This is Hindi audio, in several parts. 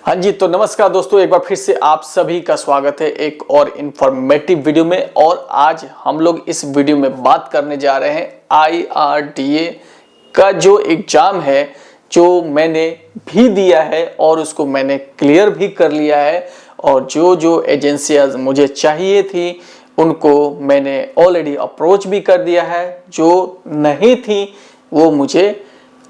हाँ जी, तो नमस्कार दोस्तों, एक बार फिर से आप सभी का स्वागत है एक और इंफॉर्मेटिव वीडियो में। और आज हम लोग इस वीडियो में बात करने जा रहे हैं IRDA का जो एग्ज़ाम है, जो मैंने भी दिया है और उसको मैंने क्लियर भी कर लिया है। और जो जो एजेंसियाँ मुझे चाहिए थी उनको मैंने ऑलरेडी अप्रोच भी कर दिया है, जो नहीं थी वो मुझे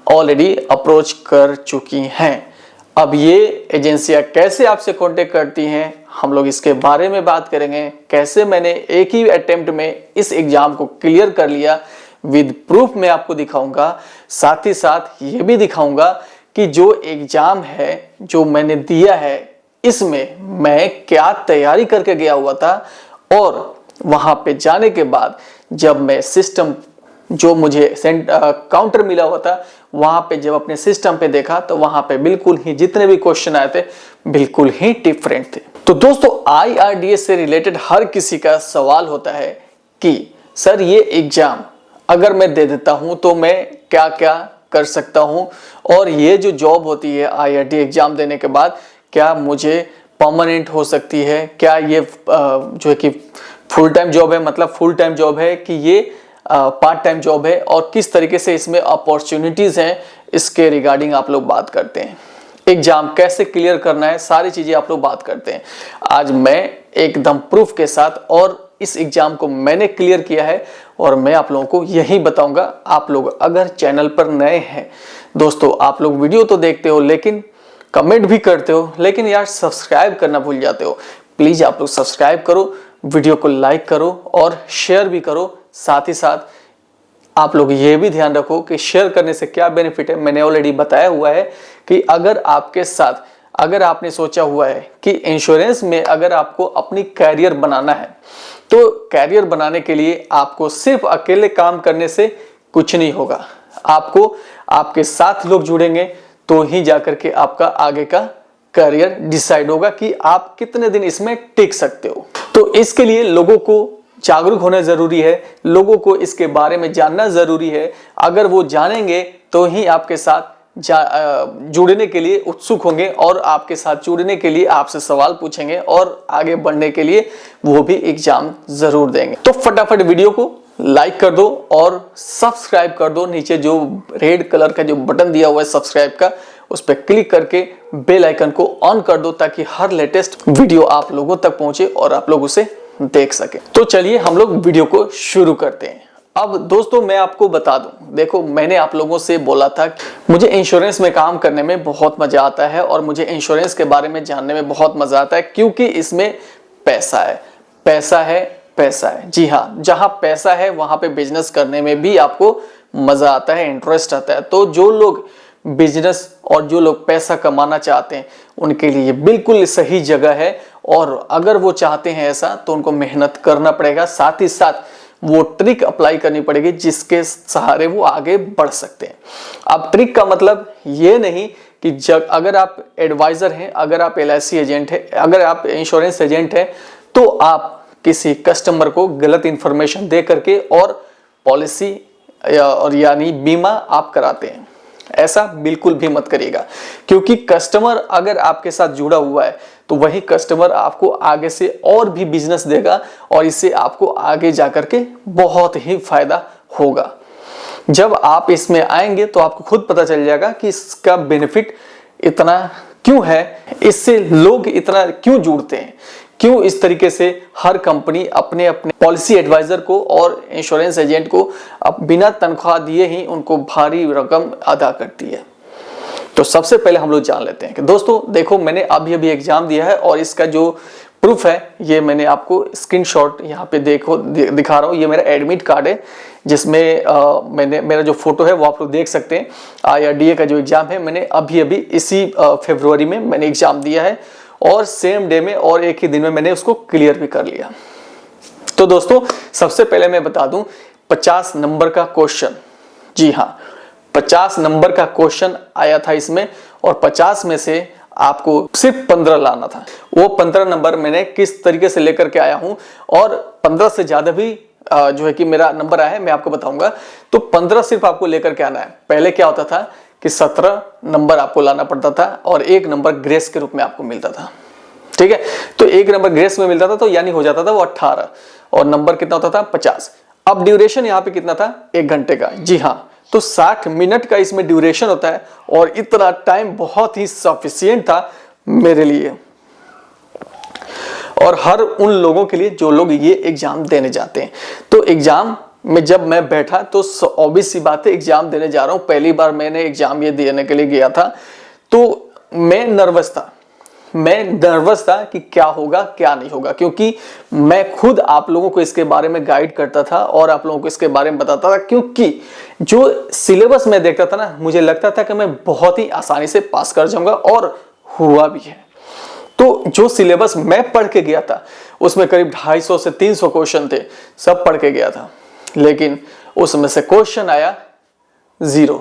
ऑलरेडी अप्रोच कर चुकी हैं। अब ये एजेंसियां कैसे आपसे कांटेक्ट करती हैं, हम लोग इसके बारे में बात करेंगे। कैसे मैंने एक ही अटेम्प्ट में इस एग्जाम को क्लियर कर लिया, विद प्रूफ मैं आपको दिखाऊंगा। साथ ही साथ ये भी दिखाऊंगा कि जो एग्जाम है जो मैंने दिया है, इसमें मैं क्या तैयारी करके गया हुआ था। और वहां पे जाने के बाद जब मैं सिस्टम जो मुझे काउंटर मिला हुआ था, वहां पे जब अपने सिस्टम पे देखा तो वहां पे बिल्कुल ही जितने भी क्वेश्चन आए थे बिल्कुल ही डिफरेंट थे। तो दोस्तों, IRDA से रिलेटेड हर किसी का सवाल होता है कि सर ये एग्जाम अगर मैं दे देता हूं तो मैं क्या क्या कर सकता हूं, और ये जो जॉब होती है IRDA एग्जाम देने के बाद क्या मुझे परमानेंट हो सकती है, क्या ये जो है कि फुल टाइम जॉब है, मतलब फुल टाइम जॉब है कि ये पार्ट टाइम जॉब है, और किस तरीके से इसमें अपॉर्चुनिटीज हैं, इसके रिगार्डिंग आप लोग बात करते हैं। एग्जाम कैसे क्लियर करना है, सारी चीजें आप लोग बात करते हैं। आज मैं एकदम प्रूफ के साथ और इस एग्जाम को मैंने क्लियर किया है और मैं आप लोगों को यही बताऊंगा। आप लोग अगर चैनल पर नए हैं दोस्तों, आप लोग वीडियो तो देखते हो लेकिन कमेंट भी करते हो, लेकिन यार सब्सक्राइब करना भूल जाते हो। प्लीज आप लोग सब्सक्राइब करो, वीडियो को लाइक करो और शेयर भी करो। साथ ही साथ आप लोग ये भी ध्यान रखो कि शेयर करने से क्या बेनिफिट है। मैंने ऑलरेडी बताया हुआ है कि अगर आपके साथ अगर आपने सोचा हुआ है कि इंश्योरेंस में अगर आपको अपनी कैरियर बनाना है, तो कैरियर बनाने के लिए आपको सिर्फ अकेले काम करने से कुछ नहीं होगा। आपको आपके साथ लोग जुड़ेंगे तो ही जाकर के आपका आगे का करियर डिसाइड होगा कि आप कितने दिन इसमें टिक सकते हो। तो इसके लिए लोगों को जागरूक होना जरूरी है, लोगों को इसके बारे में जानना जरूरी है। अगर वो जानेंगे तो ही आपके साथ जुड़ने के लिए उत्सुक होंगे और आपके साथ जुड़ने के लिए आपसे सवाल पूछेंगे और आगे बढ़ने के लिए वो भी एग्जाम जरूर देंगे। तो फटाफट वीडियो को लाइक कर दो और सब्सक्राइब कर दो। नीचे जो रेड कलर का जो बटन दिया हुआ है सब्सक्राइब का, उस पर क्लिक करके बेल आइकन को ऑन कर दो ताकि हर लेटेस्ट वीडियो आप लोगों तक पहुंचे और आप लोग उसे देख सके। तो चलिए हम लोग वीडियो को शुरू करते हैं। अब दोस्तों मैं आपको बता दूं, देखो मैंने आप लोगों से बोला था मुझे इंश्योरेंस में काम करने में बहुत मजा आता है और मुझे इंश्योरेंस के बारे में जानने में बहुत मजा आता है, क्योंकि इसमें पैसा है, पैसा है, पैसा है। जी हाँ, जहां पैसा है वहां पे बिजनेस करने में भी आपको मजा आता है, इंटरेस्ट आता है। तो जो लोग बिजनेस और जो लोग पैसा कमाना चाहते हैं उनके लिए बिल्कुल सही जगह है। और अगर वो चाहते हैं ऐसा तो उनको मेहनत करना पड़ेगा, साथ ही साथ वो ट्रिक अप्लाई करनी पड़ेगी जिसके सहारे वो आगे बढ़ सकते हैं। अब ट्रिक का मतलब ये नहीं कि जब अगर आप एडवाइजर हैं, अगर आप LIC एजेंट हैं, अगर आप इंश्योरेंस एजेंट हैं, तो आप किसी कस्टमर को गलत इंफॉर्मेशन दे करके और पॉलिसी और यानी बीमा आप कराते हैं। ऐसा बिल्कुल भी मत करिएगा, क्योंकि कस्टमर अगर आपके साथ जुड़ा हुआ है तो वही कस्टमर आपको आगे से और भी बिजनेस देगा और इससे आपको आगे जाकर के बहुत ही फायदा होगा। जब आप इसमें आएंगे तो आपको खुद पता चल जाएगा कि इसका बेनिफिट इतना क्यों है, इससे लोग इतना क्यों जुड़ते हैं, क्यों इस तरीके से हर कंपनी अपने अपने पॉलिसी एडवाइजर को और इंश्योरेंस एजेंट को अब बिना तनख्वाह दिए ही उनको भारी रकम अदा करती है। तो सबसे पहले हम लोग जान लेते हैं कि दोस्तों देखो, मैंने अभी एग्जाम दिया है और इसका जो प्रूफ है ये मैंने आपको स्क्रीनशॉट यहाँ पे दिखा रहा हूँ। ये मेरा एडमिट कार्ड है जिसमें मेरा जो फोटो है वो आप लोग देख सकते हैं। IRDA का जो एग्जाम है मैंने अभी इसी फरवरी में मैंने एग्जाम दिया है और सेम डे में और एक ही दिन में मैंने उसको क्लियर भी कर लिया। तो दोस्तों सबसे पहले मैं बता दूं 50 नंबर का क्वेश्चन, जी हाँ 50 नंबर का क्वेश्चन आया था इसमें, और 50 में से आपको सिर्फ 15 लाना था। वो 15 नंबर मैंने किस तरीके से लेकर के आया हूं और 15 से ज्यादा भी जो है कि मेरा नंबर आया है, मैं आपको बताऊंगा। तो 15 सिर्फ आपको लेकर के आना है। पहले क्या होता था कि 17 नंबर आपको लाना पड़ता था और 1 नंबर ग्रेस के रूप में आपको मिलता था। ठीक है, तो 1 नंबर ग्रेस में मिलता था तो यानी हो जाता था वो 18 और नंबर कितना होता था 50। अब ड्यूरेशन यहाँ पे कितना था 1 घंटे का। जी हाँ, तो 60 मिनट का इसमें ड्यूरेशन होता है और इतना टाइम बहुत ही सफिशिएंट था मेरे लिए और हर उन लोगों के लिए जो लोग ये एग्जाम देने जाते हैं। तो एग्जाम में जब मैं बैठा तो ऑब्वियस सी बात है एग्जाम देने जा रहा हूँ, पहली बार मैंने एग्जाम ये देने के लिए गया था तो मैं नर्वस था कि क्या होगा क्या नहीं होगा, क्योंकि मैं खुद आप लोगों को इसके बारे में गाइड करता था और आप लोगों को इसके बारे में बताता था, क्योंकि जो सिलेबस में देखता था ना मुझे लगता था कि मैं बहुत ही आसानी से पास कर जाऊंगा और हुआ भी है। तो जो सिलेबस मैं पढ़ के गया था उसमें करीब 250 से 300 क्वेश्चन थे, सब पढ़ के गया था, लेकिन उसमें से क्वेश्चन आया 0।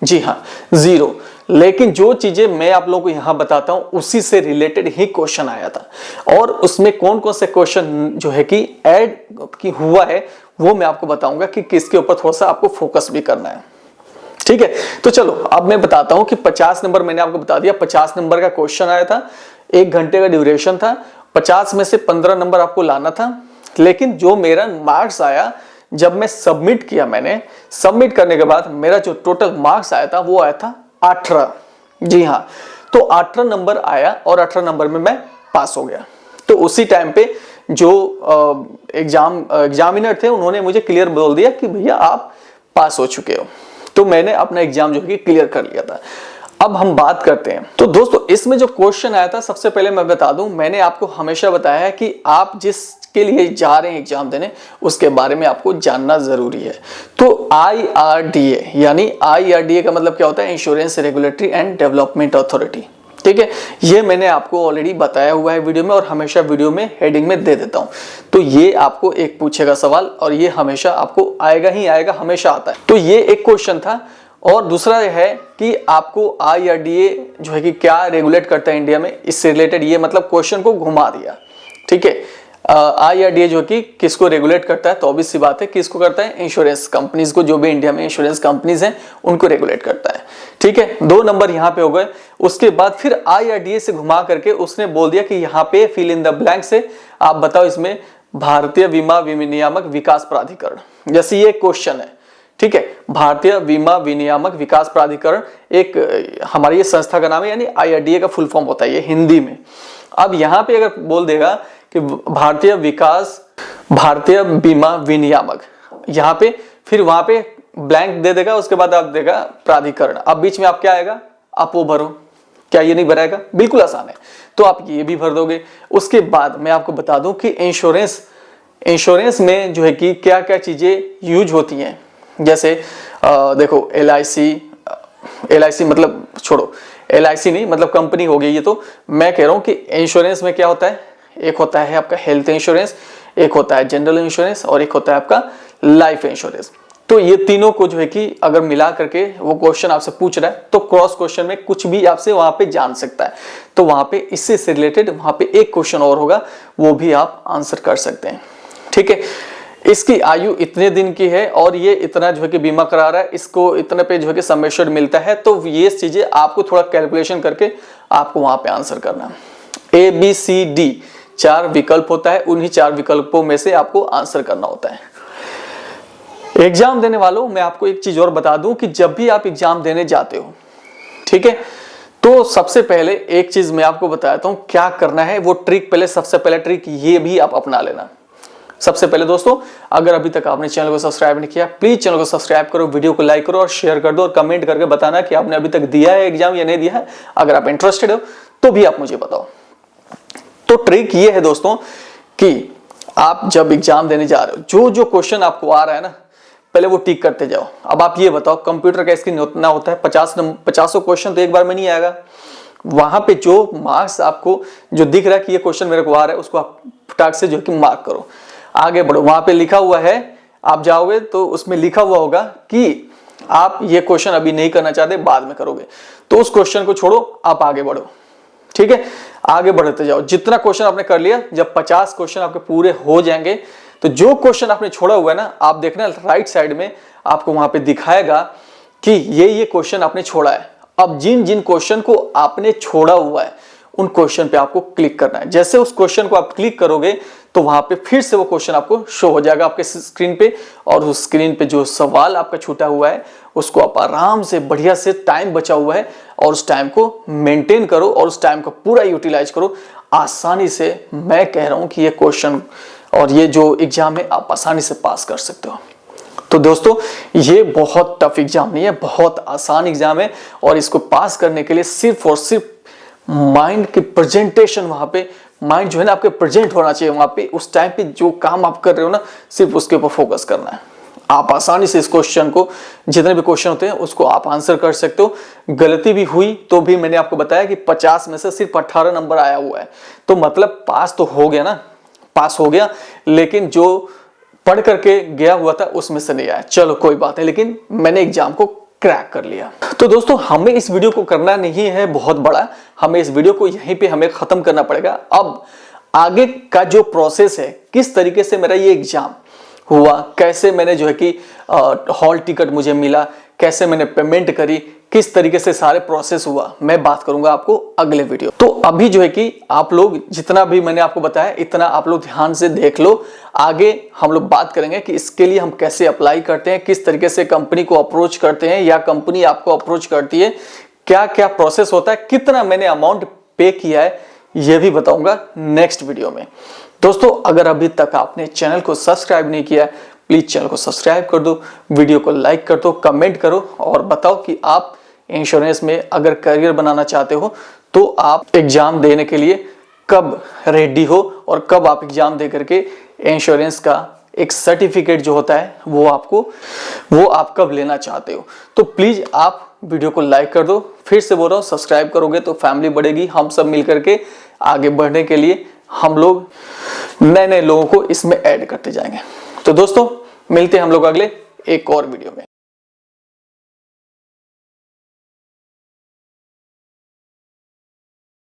जी हाँ 0। लेकिन जो चीजें मैं आप लोगों को यहां बताता हूं उसी से रिलेटेड ही क्वेश्चन आया था और उसमें कौन कौन से क्वेश्चन जो है कि ऐड की हुआ है वो मैं आपको बताऊंगा कि किसके ऊपर थोड़ा सा आपको फोकस भी करना है। ठीक है, तो चलो अब मैं बताता हूं कि 50 नंबर मैंने आपको बता दिया, 50 नंबर का क्वेश्चन आया था, 1 घंटे का ड्यूरेशन था, 50 में से 15 नंबर आपको लाना था। लेकिन जो मेरा मार्क्स आया जब मैं सबमिट किया, मैंने सबमिट करने के बाद मेरा जो टोटल मार्क्स आया था वो आया था 18। जी हाँ, तो 18 नंबर आया और 18 नंबर में मैं पास हो गया। तो उसी टाइम पे जो एग्जामिनर थे उन्होंने मुझे क्लियर बोल दिया कि भैया आप पास हो चुके हो। तो मैंने अपना एग्जाम जो है क्लियर कर लिया था। अब हम बात करते हैं, तो दोस्तों इसमें जो क्वेश्चन आया था, सबसे पहले मैं बता दूं, मैंने आपको हमेशा बताया है कि आप जिसके लिए जा रहे हैं एग्जाम देने उसके बारे में आपको जानना जरूरी है। तो IRDA यानी IRDA का मतलब क्या होता है, insurance regulatory and development authority. ठीक है, ये मैंने आपको ऑलरेडी बताया हुआ है वीडियो में और हमेशा वीडियो में हेडिंग में दे देता हूं। तो ये आपको एक पूछेगा सवाल और ये हमेशा आपको आएगा ही आएगा, हमेशा आता है। तो ये एक क्वेश्चन था। और दूसरा है कि आपको IRDA जो है कि क्या रेगुलेट करता है इंडिया में, इससे रिलेटेड ये मतलब क्वेश्चन को घुमा दिया। ठीक है, IRDA जो कि किसको रेगुलेट करता है, तो ऑब्वियस सी बात है किसको करता है, इंश्योरेंस कंपनीज को, जो भी इंडिया में इंश्योरेंस कंपनीज हैं उनको रेगुलेट करता है। ठीक है, 2 नंबर यहाँ पे हो गए। उसके बाद फिर IRDA से घुमा करके उसने बोल दिया कि यहाँ पे फिल इन द ब्लैंक से आप बताओ इसमें भारतीय बीमा विनियामक विकास प्राधिकरण, जैसे ये क्वेश्चन है। ठीक है, भारतीय बीमा विनियामक विकास प्राधिकरण एक हमारी ये संस्था का नाम है, यानी IRDA का फुल फॉर्म होता है ये हिंदी में। अब यहाँ पे अगर बोल देगा कि भारतीय बीमा विनियामक, यहाँ पे फिर वहां पे ब्लैंक दे देगा, उसके बाद आप देगा प्राधिकरण। अब बीच में आप क्या आएगा, आप वो भरो। क्या ये नहीं भराएगा, बिल्कुल आसान है, तो आप ये भी भर दोगे। उसके बाद मैं आपको बता दूं कि इंश्योरेंस में जो है कि क्या क्या चीजें यूज होती हैं। जैसे देखो LIC मतलब छोड़ो, LIC नहीं मतलब कंपनी हो गई ये। तो मैं कह रहा हूं कि इंश्योरेंस में क्या होता है, एक होता है आपका हेल्थ इंश्योरेंस, एक होता है जनरल इंश्योरेंस और एक होता है आपका लाइफ इंश्योरेंस। तो ये तीनों को जो है कि अगर मिला करके वो क्वेश्चन आपसे पूछ रहा है तो क्रॉस क्वेश्चन में कुछ भी आपसे वहां पे जान सकता है। तो वहां पे इससे से रिलेटेड वहां पे एक क्वेश्चन और होगा, वो भी आप आंसर कर सकते हैं। ठीक है, इसकी आयु इतने दिन की है और ये इतना जो है कि बीमा करा रहा है, इसको इतने पे जो है कि सम एश्योर्ड मिलता है। तो ये चीजें आपको थोड़ा कैलकुलेशन करके आपको वहां पे आंसर करना। ABCD 4 विकल्प होता है, उन्हीं 4 विकल्पों में से आपको आंसर करना होता है। एग्जाम देने वालों, मैं आपको एक चीज और बता दूं कि जब भी आप एग्जाम देने जाते हो, ठीक है, तो सबसे पहले एक चीज मैं आपको बताता हूं क्या करना है। वो ट्रिक पहले, सबसे पहले ट्रिक ये भी आप अपना लेना। सबसे पहले दोस्तों, अगर अभी तक आपने चैनल को सब्सक्राइब नहीं किया, प्लीज चैनल को सब्सक्राइब करो, वीडियो को लाइक करो और शेयर कर दो और कमेंट करके बताना कि आपने अभी तक दिया है एग्जाम या नहीं दिया है। अगर आप इंटरेस्टेड हो तो भी आप मुझे बताओ। तो ट्रिक ये है दोस्तों कि आप जब एग्जाम देने जा रहे हो, जो जो क्वेश्चन आपको आ रहा है ना, पहले वो टिक करते जाओ। अब आप ये बताओ, कंप्यूटर का स्क्रीन उतना होता है 50 क्वेश्चन तो एक बार में नहीं आएगा। वहां पे जो मार्क्स आपको जो दिख रहा है कि ये क्वेश्चन मेरे को आ रहा है, उसको आप फटाक से जो है कि मार्क करो, आगे बढ़ो। वहां पे लिखा हुआ है, आप जाओगे तो उसमें लिखा हुआ होगा कि आप ये क्वेश्चन अभी नहीं करना चाहते, बाद में करोगे, तो उस क्वेश्चन को छोड़ो, आप आगे बढ़ो। ठीक है, आगे बढ़ते जाओ। जितना क्वेश्चन आपने कर लिया, जब 50 क्वेश्चन आपके पूरे हो जाएंगे तो जो क्वेश्चन आपने छोड़ा हुआ है ना, आप देखना राइट साइड में आपको वहां पे दिखाएगा कि ये क्वेश्चन आपने छोड़ा है। अब जिन जिन क्वेश्चन को आपने छोड़ा हुआ है उन क्वेश्चन पे आपको क्लिक करना है। जैसे उस क्वेश्चन को आप क्लिक करोगे तो वहां पे फिर से वो क्वेश्चन आपको शो हो जाएगा आपके स्क्रीन पे, और उस स्क्रीन पे जो सवाल आपका छूटा हुआ है उसको आप आराम से बढ़िया से, टाइम बचा हुआ है और उस टाइम को मेंटेन करो और उस टाइम को पूरा यूटिलाइज करो। आसानी से मैं कह रहा हूं कि ये क्वेश्चन और ये जो एग्जाम है आप आसानी से पास कर सकते हो। तो दोस्तों ये बहुत टफ एग्जाम नहीं है, बहुत आसान एग्जाम है और इसको पास करने के लिए सिर्फ और सिर्फ माइंड की प्रेजेंटेशन, वहां पे माइंड जो है ना आपके प्रेजेंट होना चाहिए वहां पे। उस टाइम पे जो काम आप कर रहे हो ना सिर्फ उसके ऊपर फोकस करना है। आप आसानी से इस क्वेश्चन को, जितने भी क्वेश्चन होते हैं उसको आप आंसर कर सकते हो। गलती भी हुई तो भी मैंने आपको बताया कि 50 में से सिर्फ 18 नंबर आया हुआ है, तो मतलब पास तो हो गया ना, पास हो गया, लेकिन जो पढ़ करके गया हुआ था उसमें से नहीं आया। चलो कोई बात नहीं, लेकिन मैंने एग्जाम को क्रैक कर लिया। तो दोस्तों हमें इस वीडियो को करना नहीं है बहुत बड़ा, हमें इस वीडियो को यहीं पे हमें खत्म करना पड़ेगा। अब आगे का जो प्रोसेस है, किस तरीके से मेरा ये एग्जाम हुआ, कैसे मैंने जो है कि हॉल टिकट मुझे मिला, कैसे मैंने पेमेंट करी, किस तरीके से सारे प्रोसेस हुआ, मैं बात करूंगा आपको अगले वीडियो। तो अभी जो है कि आप लोग जितना भी मैंने आपको बताया इतना आप लोग ध्यान से देख लो। आगे हम लोग बात करेंगे कि इसके लिए हम कैसे अप्लाई करते हैं, किस तरीके से कंपनी को अप्रोच करते हैं या कंपनी आपको अप्रोच करती है, क्या क्या प्रोसेस होता है, कितना मैंने अमाउंट पे किया है, यह भी बताऊंगा नेक्स्ट वीडियो में। दोस्तों अगर अभी तक आपने चैनल को सब्सक्राइब नहीं किया है, प्लीज चैनल को सब्सक्राइब कर दो, वीडियो को लाइक कर दो, कमेंट करो और बताओ कि आप इंश्योरेंस में अगर करियर बनाना चाहते हो तो आप एग्जाम देने के लिए कब रेडी हो और कब आप एग्जाम दे करके इंश्योरेंस का एक सर्टिफिकेट जो होता है वो आप कब लेना चाहते हो। तो प्लीज आप वीडियो को लाइक कर दो। फिर से बोल रहा हूं, सब्सक्राइब करोगे तो फैमिली बढ़ेगी। हम सब मिलकर के आगे बढ़ने के लिए हम लोग नए नए लोगों को इसमें ऐड करते जाएंगे। तो दोस्तों मिलते हैं हम लोग अगले एक और वीडियो में।